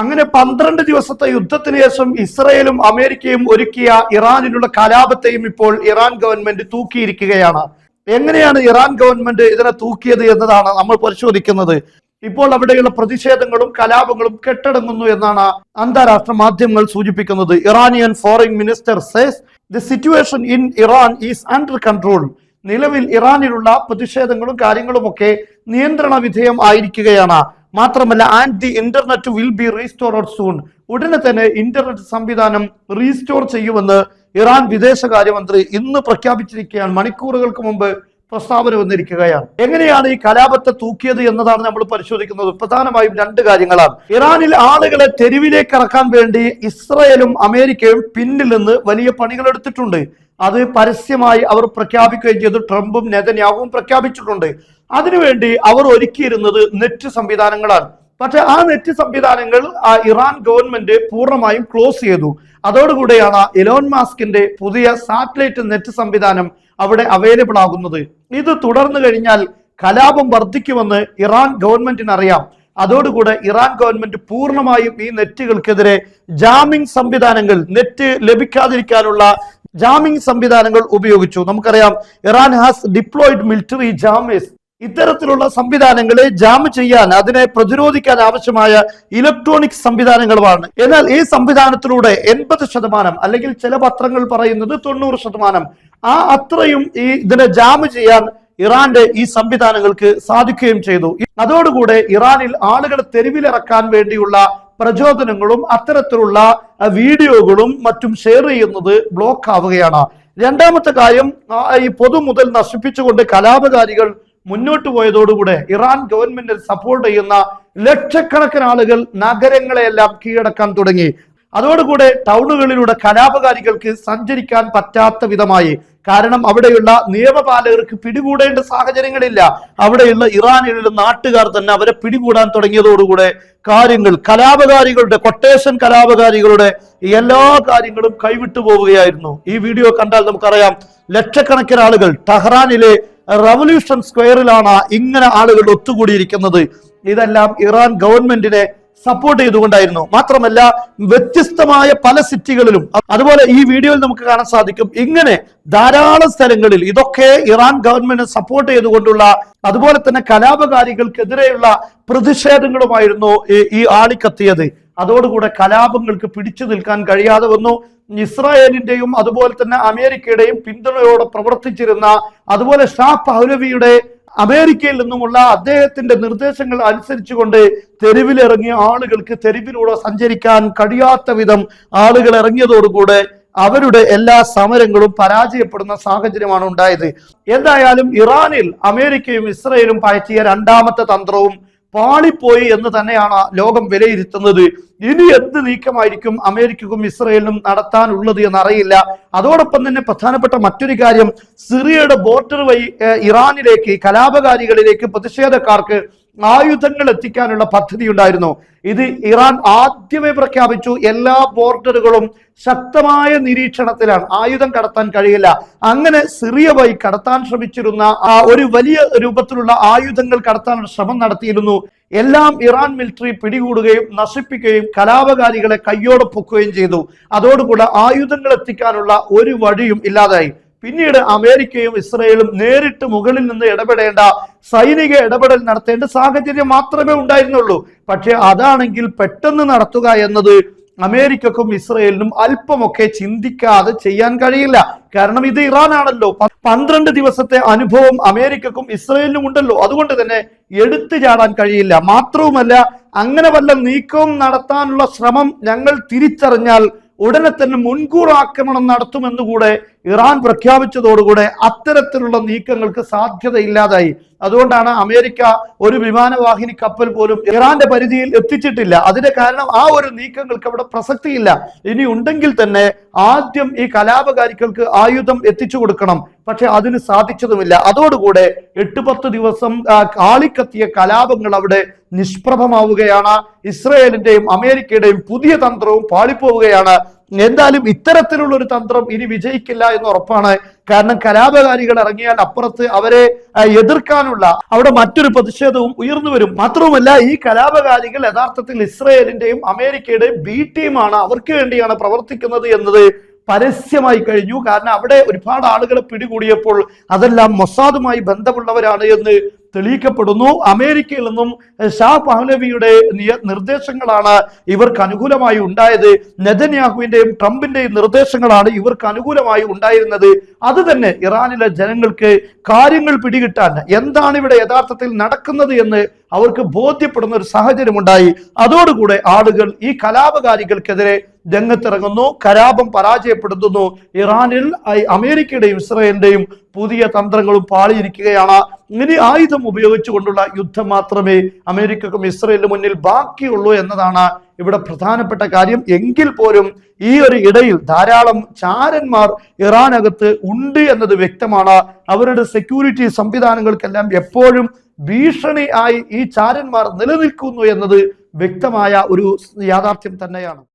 അങ്ങനെ 12 ദിവസത്തെ യുദ്ധത്തിന് ശേഷം ഇസ്രയേലും അമേരിക്കയും ഒരുക്കിയ ഇറാനിലുള്ള കലാപത്തെയും ഇപ്പോൾ ഇറാൻ ഗവൺമെന്റ് തൂക്കിയിരിക്കുകയാണ്. എങ്ങനെയാണ് ഇറാൻ ഗവൺമെന്റ് ഇതിനെ തൂക്കിയത് എന്നതാണ് നമ്മൾ പരിശോധിക്കുന്നത്. ഇപ്പോൾ അവിടെയുള്ള പ്രതിഷേധങ്ങളും കലാപങ്ങളും കെട്ടടങ്ങുന്നു എന്നാണ് അന്താരാഷ്ട്ര മാധ്യമങ്ങൾ സൂചിപ്പിക്കുന്നത്. Iranian foreign minister says the situation in Iran is under control. നിലവിൽ ഇറാനിലുള്ള പ്രതിഷേധങ്ങളും കാര്യങ്ങളുമൊക്കെ നിയന്ത്രണ വിധേയം ആയിരിക്കുകയാണ്. മാത്രമല്ല, and the internet will be restored soon. ഉടനെ തന്നെ ഇന്റർനെറ്റ് സംവിധാനം റീസ്റ്റോർ ചെയ്യുമെന്ന് ഇറാൻ വിദേശകാര്യമന്ത്രി ഇന്ന് പ്രഖ്യാപിച്ചിരിക്കുകയാണ്. മണിക്കൂറുകൾക്ക് മുമ്പ് പ്രസ്താവന വന്നിരിക്കുകയാണ്. എങ്ങനെയാണ് ഈ കലാപത്തെ തൂക്കിയത് എന്നതാണ് നമ്മൾ പരിശോധിക്കുന്നത്. പ്രധാനമായും 2 കാര്യങ്ങളാണ്. ഇറാനിൽ ആളുകളെ തെരുവിലേക്ക് ഇറക്കാൻ വേണ്ടി ഇസ്രയേലും അമേരിക്കയും പിന്നിൽ നിന്ന് വലിയ പണികൾ എടുത്തിട്ടുണ്ട്. അത് പരസ്യമായി അവർ പ്രഖ്യാപിക്കുകയും ചെയ്തു. ട്രംപും നെതന്യാഹുവും പ്രഖ്യാപിച്ചിട്ടുണ്ട്. അതിനുവേണ്ടി അവർ ഒരുക്കിയിരുന്നത് നെറ്റ് സംവിധാനങ്ങളാണ്. പക്ഷെ ആ നെറ്റ് സംവിധാനങ്ങൾ ഇറാൻ ഗവൺമെന്റ് പൂർണ്ണമായും ക്ലോസ് ചെയ്തു. അതോടുകൂടെയാണ് എലോൺ മാസ്കിന്റെ പുതിയ സാറ്റലൈറ്റ് നെറ്റ് സംവിധാനം അവിടെ അവൈലബിൾ ആകുന്നത്. ഇത് തുടർന്നു കഴിഞ്ഞാൽ കലാപം വർദ്ധിക്കുമെന്ന് ഇറാൻ ഗവൺമെന്റിന് അറിയാം. അതോടുകൂടെ ഇറാൻ ഗവൺമെന്റ് പൂർണ്ണമായും ഈ നെറ്റുകൾക്കെതിരെ ജാമിംഗ് സംവിധാനങ്ങൾ, നെറ്റ് ലഭിക്കാതിരിക്കാനുള്ള ജാമിംഗ് സംവിധാനങ്ങൾ ഉപയോഗിച്ചു. നമുക്കറിയാം, ഇറാൻ ഹാസ് ഡിപ്ലോയിഡ് മിലിറ്ററി ജാമേഴ്സ്. ഇത്തരത്തിലുള്ള സംവിധാനങ്ങളെ ജാം ചെയ്യാൻ, അതിനെ പ്രതിരോധിക്കാൻ ആവശ്യമായ ഇലക്ട്രോണിക് സംവിധാനങ്ങളുമാണ്. എന്നാൽ ഈ സംവിധാനത്തിലൂടെ 80% അല്ലെങ്കിൽ ചില പത്രങ്ങൾ പറയുന്നത് 90% അത്രയും ഇതിനെ ജാം ചെയ്യാൻ ഇറാന്റെ ഈ സംവിധാനങ്ങൾക്ക് സാധിക്കുകയും ചെയ്തു. അതോടുകൂടെ ഇറാനിൽ ആളുകളെ തെരുവിലിറക്കാൻ വേണ്ടിയുള്ള പ്രചോദനങ്ങളും അത്തരത്തിലുള്ള വീഡിയോകളും മറ്റും ഷെയർ ചെയ്യുന്നത് ബ്ലോക്ക് ആവുകയാണ്. രണ്ടാമത്തെ കാര്യം, ഈ പൊതുമുതൽ നശിപ്പിച്ചുകൊണ്ട് കലാപകാരികൾ മുന്നോട്ട് പോയതോടുകൂടെ ഇറാൻ ഗവൺമെന്റിൽ സപ്പോർട്ട് ചെയ്യുന്ന ലക്ഷക്കണക്കിന് ആളുകൾ നഗരങ്ങളെയെല്ലാം കീഴടക്കാൻ തുടങ്ങി. അതോടുകൂടെ ടൗണുകളിലൂടെ കലാപകാരികൾക്ക് സഞ്ചരിക്കാൻ പറ്റാത്ത വിധമായി. കാരണം അവിടെയുള്ള നിയമപാലകർക്ക് പിടികൂടേണ്ട സാഹചര്യങ്ങളില്ല. അവിടെയുള്ള ഇറാനിലുള്ള നാട്ടുകാർ തന്നെ അവരെ പിടികൂടാൻ തുടങ്ങിയതോടുകൂടെ കാര്യങ്ങൾ, കലാപകാരികളുടെ കൊട്ടേഷൻ കലാപകാരികളുടെ എല്ലാ കാര്യങ്ങളും കൈവിട്ടു പോവുകയായിരുന്നു. ഈ വീഡിയോ കണ്ടാൽ നമുക്കറിയാം, ലക്ഷക്കണക്കിന് ആളുകൾ ടെഹ്റാനിലെ റവല്യൂഷൻ സ്ക്വയറിലാണ് ഇങ്ങനെ ആളുകൾ ഒത്തുകൂടിയിരിക്കുന്നത്. ഇതെല്ലാം ഇറാൻ ഗവൺമെന്റിനെ സപ്പോർട്ട് ചെയ്തുകൊണ്ടായിരുന്നു. മാത്രമല്ല, വ്യത്യസ്തമായ പല സിറ്റികളിലും, അതുപോലെ ഈ വീഡിയോയിൽ നമുക്ക് കാണാൻ സാധിക്കും, ഇങ്ങനെ ധാരാളം സ്ഥലങ്ങളിൽ ഇതൊക്കെ ഇറാൻ ഗവൺമെന്റ് സപ്പോർട്ട് ചെയ്തുകൊണ്ടുള്ള, അതുപോലെ തന്നെ കലാപകാരികൾക്കെതിരെയുള്ള പ്രതിഷേധങ്ങളുമായിരുന്നു ഈ ആളിക്കത്തിയത്. അതോടുകൂടെ കലാപങ്ങൾക്ക് പിടിച്ചു നിൽക്കാൻ കഴിയാതെ വന്നു. ഇസ്രായേലിന്റെയും അതുപോലെ തന്നെ അമേരിക്കയുടെയും പിന്തുണയോടെ പ്രവർത്തിച്ചിരുന്ന, അതുപോലെ ഷാ പഹ്ലവിയുടെ അമേരിക്കയിൽ നിന്നുമുള്ള അദ്ദേഹത്തിന്റെ നിർദ്ദേശങ്ങൾ അനുസരിച്ചുകൊണ്ട് തെരുവിലിറങ്ങിയ ആളുകൾക്ക് തെരുവിലൂടെ സഞ്ചരിക്കാൻ കഴിയാത്ത വിധം ആളുകൾ ഇറങ്ങിയതോടുകൂടെ അവരുടെ എല്ലാ സമരങ്ങളും പരാജയപ്പെടുന്ന സാഹചര്യമാണ് ഉണ്ടായത്. എന്തായാലും ഇറാനിൽ അമേരിക്കയും ഇസ്രയേലും പയറ്റിയ 2ാമത്തെ തന്ത്രവും പാളിപ്പോയി എന്ന് തന്നെയാണ് ലോകം വിലയിരുത്തുന്നത്. ഇനി എന്ത് നീക്കമായിരിക്കും അമേരിക്കക്കും ഇസ്രയേലിനും നടത്താനുള്ളത് എന്നറിയില്ല. അതോടൊപ്പം തന്നെ പ്രധാനപ്പെട്ട മറ്റൊരു കാര്യം, സിറിയയുടെ ബോർഡർ വഴി ഇറാനിലേക്ക് കലാപകാരികളിലേക്ക് പ്രതിഷേധക്കാർക്ക് ആയുധങ്ങൾ എത്തിക്കാനുള്ള പദ്ധതി ഉണ്ടായിരുന്നു. ഇത് ഇറാൻ ആദ്യമേ പ്രഖ്യാപിച്ചു. എല്ലാ ബോർഡറുകളും ശക്തമായ നിരീക്ഷണത്തിലാണ്, ആയുധം കടത്താൻ കഴിയില്ല. അങ്ങനെ സിറിയ വഴി കടത്താൻ ശ്രമിച്ചിരുന്ന ഒരു വലിയ രൂപത്തിലുള്ള ആയുധങ്ങൾ കടത്താനുള്ള ശ്രമം നടത്തിയിരുന്നു. എല്ലാം ഇറാൻ മിലിറ്ററി പിടികൂടുകയും നശിപ്പിക്കുകയും കലാപകാരികളെ കയ്യോടെ പൊക്കുകയും ചെയ്തു. അതോടുകൂടെ ആയുധങ്ങൾ എത്തിക്കാനുള്ള ഒരു വഴിയും ഇല്ലാതായി. പിന്നീട് അമേരിക്കയും ഇസ്രയേലും നേരിട്ട് മുകളിൽ നിന്ന് ഇടപെടേണ്ട, സൈനിക ഇടപെടൽ നടത്തേണ്ട സാഹചര്യം മാത്രമേ ഉണ്ടായിരുന്നുള്ളൂ. പക്ഷെ അതാണെങ്കിൽ പെട്ടെന്ന് നടത്തുക എന്നത് അമേരിക്കക്കും ഇസ്രയേലിനും അല്പമൊക്കെ ചിന്തിക്കാതെ ചെയ്യാൻ കഴിയില്ല. കാരണം ഇത് ഇറാനാണല്ലോ. 12 ദിവസത്തെ അനുഭവം അമേരിക്കക്കും ഇസ്രയേലിനും ഉണ്ടല്ലോ. അതുകൊണ്ട് തന്നെ എടുത്തു ചാടാൻ കഴിയില്ല. മാത്രവുമല്ല, അങ്ങനെ വല്ല നീക്കവും നടത്താനുള്ള ശ്രമം ഞങ്ങൾ തിരിച്ചറിഞ്ഞാൽ ഉടനെ തന്നെ മുൻകൂർ ആക്രമണം നടത്തുമെന്നുകൂടെ ഇറാൻ പ്രഖ്യാപിച്ചതോടുകൂടെ അത്തരത്തിലുള്ള നീക്കങ്ങൾക്ക് സാധ്യതയില്ലാതായി. അതുകൊണ്ടാണ് അമേരിക്ക ഒരു വിമാനവാഹിനി കപ്പൽ പോലും ഇറാന്റെ പരിധിയിൽ എത്തിച്ചിട്ടില്ല. അതിന്റെ കാരണം ആ ഒരു നീക്കങ്ങൾക്ക് അവിടെ പ്രസക്തിയില്ല. ഇനി ഉണ്ടെങ്കിൽ തന്നെ ആദ്യം ഈ കലാപകാരികൾക്ക് ആയുധം എത്തിച്ചു കൊടുക്കണം. പക്ഷെ അതിന് സാധിച്ചതുമില്ല. അതോടുകൂടെ 8-10 ദിവസം കാളിക്കത്തിയ കലാപങ്ങൾ അവിടെ നിഷ്പ്രഭമാവുകയാണ്. ഇസ്രയേലിന്റെയും അമേരിക്കയുടെയും പുതിയ തന്ത്രവും പാളിപ്പോവുകയാണ്. എന്തായാലും ഇത്തരത്തിലുള്ള ഒരു തന്ത്രം ഇനി വിജയിക്കില്ല എന്ന് ഉറപ്പാണ്. കാരണം കലാപകാരികൾ ഇറങ്ങിയാൽ അപ്പുറത്ത് അവരെ എതിർക്കാനുള്ള അവിടെ മറ്റൊരു പ്രതിഷേധവും ഉയർന്നു വരും. മാത്രവുമല്ല, ഈ കലാപകാരികൾ യഥാർത്ഥത്തിൽ ഇസ്രയേലിന്റെയും അമേരിക്കയുടെയും ബി ടീമാണ്, അവർക്ക് വേണ്ടിയാണ് പ്രവർത്തിക്കുന്നത് എന്നത് പരസ്യമായി കഴിഞ്ഞു. കാരണം അവിടെ ഒരുപാട് ആളുകളെ പിടികൂടിയപ്പോൾ അതെല്ലാം മൊസാദുമായി ബന്ധമുള്ളവരാണ് എന്ന് തെളിയിക്കപ്പെടുന്നു. അമേരിക്കയിൽ നിന്നും ഷാ പഹ്ലവിയുടെ നിർദ്ദേശങ്ങളാണ് ഇവർക്ക് അനുകൂലമായി ഉണ്ടായത്. നെതന്യാഹുവിന്റെയും ട്രംപിന്റെയും നിർദ്ദേശങ്ങളാണ് ഇവർക്ക് അനുകൂലമായി ഉണ്ടായിരുന്നത്. അത് തന്നെ ഇറാനിലെ ജനങ്ങൾക്ക് കാര്യങ്ങൾ പിടികിട്ടാൻ, എന്താണ് ഇവിടെ യഥാർത്ഥത്തിൽ നടക്കുന്നത് എന്ന് അവർക്ക് ബോധ്യപ്പെടുന്ന ഒരു സാഹചര്യമുണ്ടായി. അതോടുകൂടെ ആളുകൾ ഈ കലാപകാരികൾക്കെതിരെ രംഗത്തിറങ്ങുന്നു, കലാപം പരാജയപ്പെടുത്തുന്നു. ഇറാനിൽ അമേരിക്കയുടെയും ഇസ്രയേലിന്റെയും പുതിയ തന്ത്രങ്ങളും പാളിയിരിക്കുകയാണ്. ഇനി ആയുധം ഉപയോഗിച്ചുകൊണ്ടുള്ള യുദ്ധം മാത്രമേ അമേരിക്കക്കും ഇസ്രയേലിന് മുന്നിൽ ബാക്കിയുള്ളൂ എന്നതാണ് ഇവിടെ പ്രധാനപ്പെട്ട കാര്യം. എങ്കിൽ പോലും ഈ ഒരു ഇടയിൽ ധാരാളം ചാരന്മാർ ഇറാനകത്ത് ഉണ്ട് എന്നത് വ്യക്തമാണ്. അവരുടെ സെക്യൂരിറ്റി സംവിധാനങ്ങൾക്കെല്ലാം എപ്പോഴും ഭീഷണി ആയി ഈ ചാരന്മാർ നിലനിൽക്കുന്നു എന്നത് വ്യക്തമായ ഒരു യാഥാർത്ഥ്യം തന്നെയാണ്.